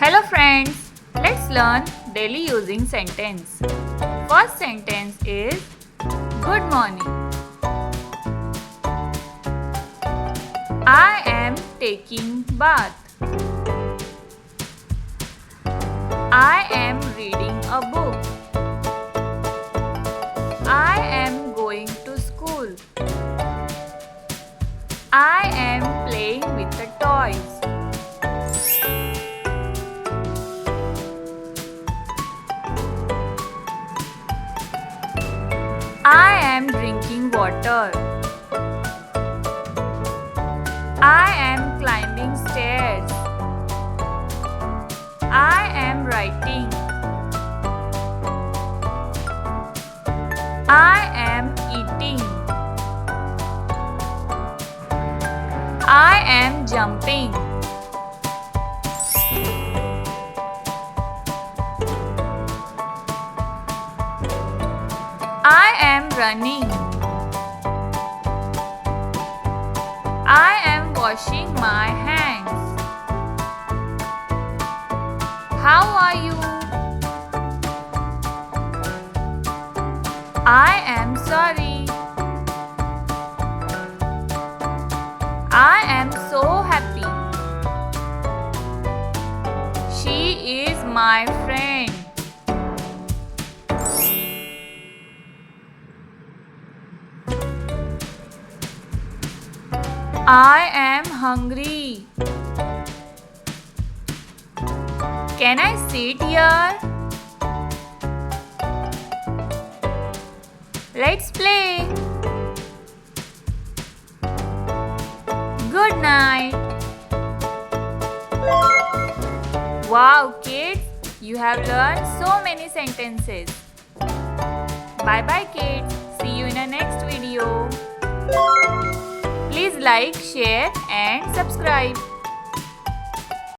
Hello friends, let's learn daily using sentence. First sentence is good morning. I am taking bath. I am reading a book. I am going to school. I am playing with the toys. I am drinking water. I am climbing stairs. I am writing. I am eating. I am jumping. I am running. I am washing my hands. How are you? I am sorry. I am so happy. She is my friend. I am hungry. Can I sit here? Let's play. Good night. Wow, kids, you have learned so many sentences. Bye bye, kids. See you in the next video. Please like, share and subscribe.